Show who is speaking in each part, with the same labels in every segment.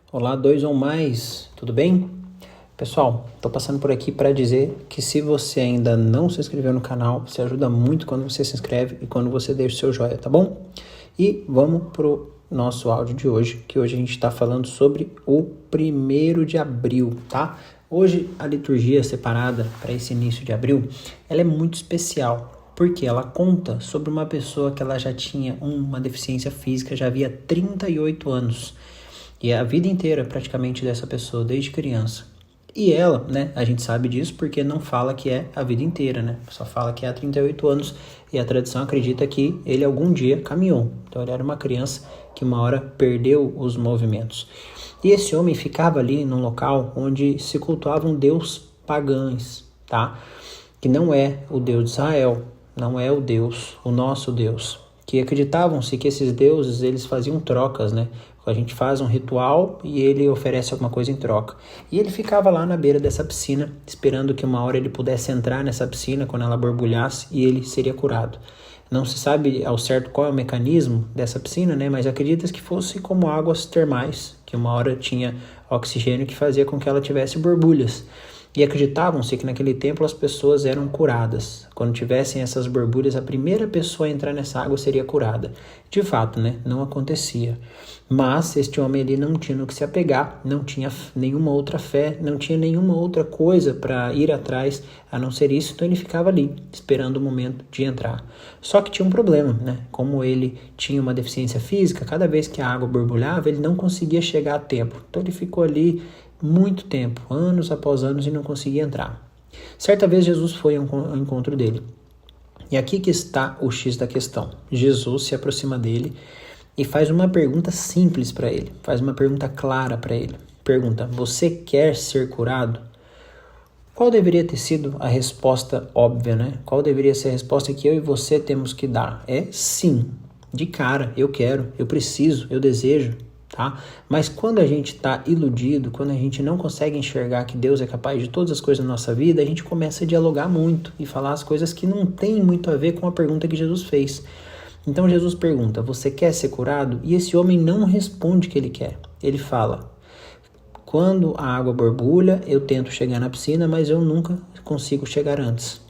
Speaker 1: Olá, dois ou mais, tudo bem? Pessoal, estou passando por aqui para dizer que se você ainda não se inscreveu no canal, você ajuda muito quando você se inscreve e quando você deixa o seu joinha, tá bom? E vamos pro nosso áudio de hoje, que hoje a gente está falando sobre o 1º de abril, tá? Hoje a liturgia separada para esse início de abril, ela é muito especial, porque ela conta sobre uma pessoa que ela já tinha uma deficiência física, já havia 38 anos. E é a vida inteira praticamente dessa pessoa, desde criança. E ela, né, a gente sabe disso porque não fala que é a vida inteira, né? Só fala que é há 38 anos e a tradição acredita que ele algum dia caminhou. Então ele era uma criança que uma hora perdeu os movimentos. E esse homem ficava ali num local onde se cultuavam deuses pagãos, tá? Que não é o Deus de Israel, não é o Deus, o nosso Deus. Que acreditavam-se que esses deuses, eles faziam trocas, né? A gente faz um ritual e ele oferece alguma coisa em troca. E ele ficava lá na beira dessa piscina, esperando que uma hora ele pudesse entrar nessa piscina quando ela borbulhasse e ele seria curado. Não se sabe ao certo qual é o mecanismo dessa piscina, né? Mas acredita-se que fosse como águas termais, que uma hora tinha oxigênio que fazia com que ela tivesse borbulhas. E acreditavam-se que naquele tempo as pessoas eram curadas. Quando tivessem essas borbulhas, a primeira pessoa a entrar nessa água seria curada. De fato, né? Não acontecia. Mas este homem ali não tinha no que se apegar, não tinha nenhuma outra fé, não tinha nenhuma outra coisa para ir atrás a não ser isso. Então ele ficava ali, esperando o momento de entrar. Só que tinha um problema, né? Como ele tinha uma deficiência física, cada vez que a água borbulhava, ele não conseguia chegar a tempo. Então ele ficou ali muito tempo, anos após anos, e não conseguia entrar. Certa vez Jesus foi ao encontro dele. E aqui que está o X da questão. Jesus se aproxima dele e faz uma pergunta simples para ele, faz uma pergunta clara para ele. Pergunta: você quer ser curado? Qual deveria ter sido a resposta óbvia, né? Qual deveria ser a resposta que eu e você temos que dar? É sim, de cara, eu quero, eu preciso, eu desejo. Tá? Mas quando a gente está iludido, quando a gente não consegue enxergar que Deus é capaz de todas as coisas na nossa vida, a gente começa a dialogar muito e falar as coisas que não tem muito a ver com a pergunta que Jesus fez. Então Jesus pergunta: você quer ser curado? E esse homem não responde que ele quer. Ele fala: quando a água borbulha, eu tento chegar na piscina, mas eu nunca consigo chegar antes.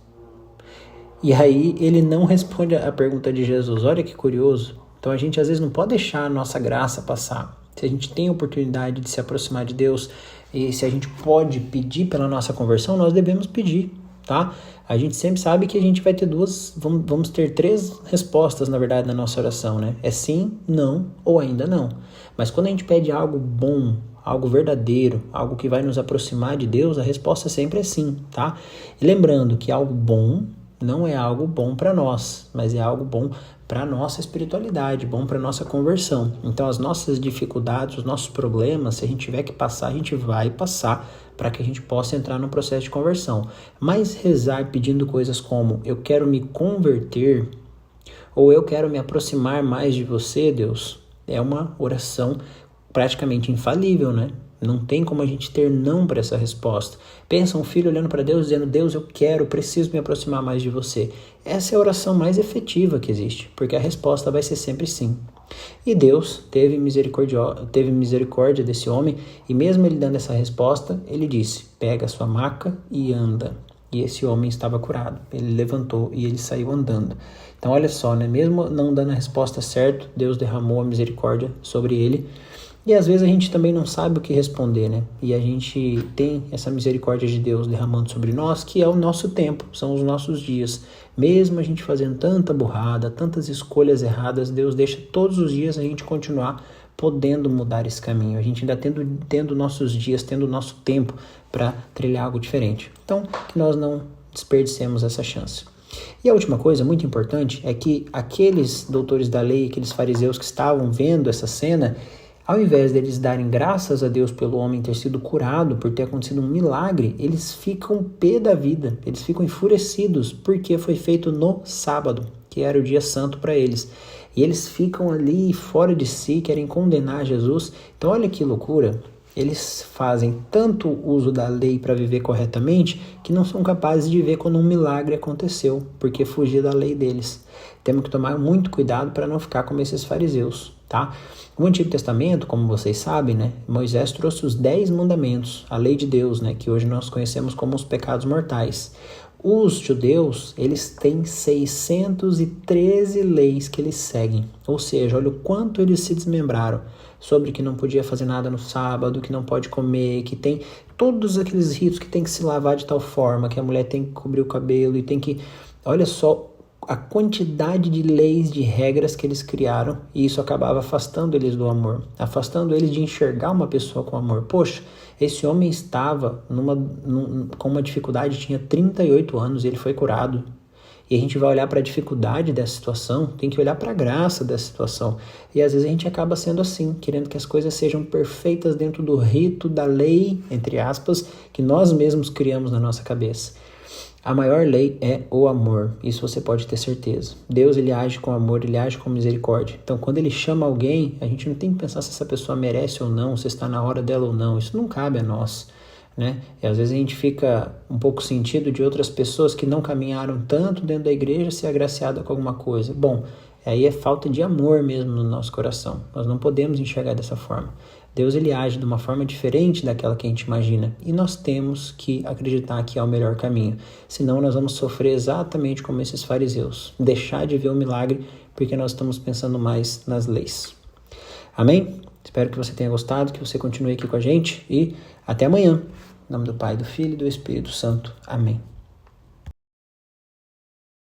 Speaker 1: E aí ele não responde a pergunta de Jesus. Olha que curioso. Então a gente às vezes não pode deixar a nossa graça passar. Se a gente tem a oportunidade de se aproximar de Deus e se a gente pode pedir pela nossa conversão, nós devemos pedir, tá? A gente sempre sabe que a gente vai ter vamos ter 3 respostas, na verdade, na nossa oração, né? É sim, não ou ainda não. Mas quando a gente pede algo bom, algo verdadeiro, algo que vai nos aproximar de Deus, a resposta sempre é sim, tá? E lembrando que algo bom não é algo bom para nós, mas é algo bom para a nossa espiritualidade, bom para a nossa conversão. Então as nossas dificuldades, os nossos problemas, se a gente tiver que passar, a gente vai passar para que a gente possa entrar no processo de conversão. Mas rezar pedindo coisas como eu quero me converter ou eu quero me aproximar mais de você, Deus, é uma oração praticamente infalível, né? Não tem como a gente ter não para essa resposta. Pensa um filho olhando para Deus dizendo: Deus, eu quero, preciso me aproximar mais de você. Essa é a oração mais efetiva que existe, porque a resposta vai ser sempre sim. E Deus teve misericórdia desse homem, e mesmo ele dando essa resposta, ele disse: pega a sua maca e anda. E esse homem estava curado. Ele levantou e ele saiu andando. Então olha só, né? Mesmo não dando a resposta certa, Deus derramou a misericórdia sobre ele. E às vezes a gente também não sabe o que responder, né? E a gente tem essa misericórdia de Deus derramando sobre nós, que é o nosso tempo, são os nossos dias. Mesmo a gente fazendo tanta burrada, tantas escolhas erradas, Deus deixa todos os dias a gente continuar podendo mudar esse caminho. A gente ainda tendo nossos dias, tendo nosso tempo para trilhar algo diferente. Então, que nós não desperdicemos essa chance. E a última coisa muito importante é que aqueles doutores da lei, aqueles fariseus que estavam vendo essa cena, ao invés deles darem graças a Deus pelo homem ter sido curado, por ter acontecido um milagre, eles ficam pé da vida, eles ficam enfurecidos porque foi feito no sábado, que era o dia santo para eles. E eles ficam ali fora de si, querem condenar Jesus. Então olha que loucura, eles fazem tanto uso da lei para viver corretamente que não são capazes de ver quando um milagre aconteceu, porque fugia da lei deles. Temos que tomar muito cuidado para não ficar como esses fariseus. tá? No Antigo Testamento, como vocês sabem, né, Moisés trouxe os 10 mandamentos, a lei de Deus, né, que hoje nós conhecemos como os pecados mortais. Os judeus, eles têm 613 leis que eles seguem, ou seja, olha o quanto eles se desmembraram sobre que não podia fazer nada no sábado, que não pode comer, que tem todos aqueles ritos que tem que se lavar de tal forma, que a mulher tem que cobrir o cabelo e tem que... Olha só a quantidade de leis, de regras que eles criaram, e isso acabava afastando eles do amor, afastando eles de enxergar uma pessoa com amor. Poxa, esse homem estava com uma dificuldade, tinha 38 anos e ele foi curado. E a gente vai olhar para a dificuldade dessa situação, tem que olhar para a graça dessa situação. E às vezes a gente acaba sendo assim, querendo que as coisas sejam perfeitas dentro do rito, da lei, entre aspas, que nós mesmos criamos na nossa cabeça. A maior lei é o amor, isso você pode ter certeza. Deus, ele age com amor, ele age com misericórdia. Então, quando ele chama alguém, a gente não tem que pensar se essa pessoa merece ou não, se está na hora dela ou não. Isso não cabe a nós, né? E às vezes a gente fica um pouco sentido de outras pessoas que não caminharam tanto dentro da igreja ser agraciada com alguma coisa. Bom, aí é falta de amor mesmo no nosso coração. Nós não podemos enxergar dessa forma. Deus, ele age de uma forma diferente daquela que a gente imagina. E nós temos que acreditar que é o melhor caminho. Senão nós vamos sofrer exatamente como esses fariseus. Deixar de ver o milagre porque nós estamos pensando mais nas leis. Amém? Espero que você tenha gostado, que você continue aqui com a gente. E até amanhã. Em nome do Pai, do Filho e do Espírito Santo. Amém.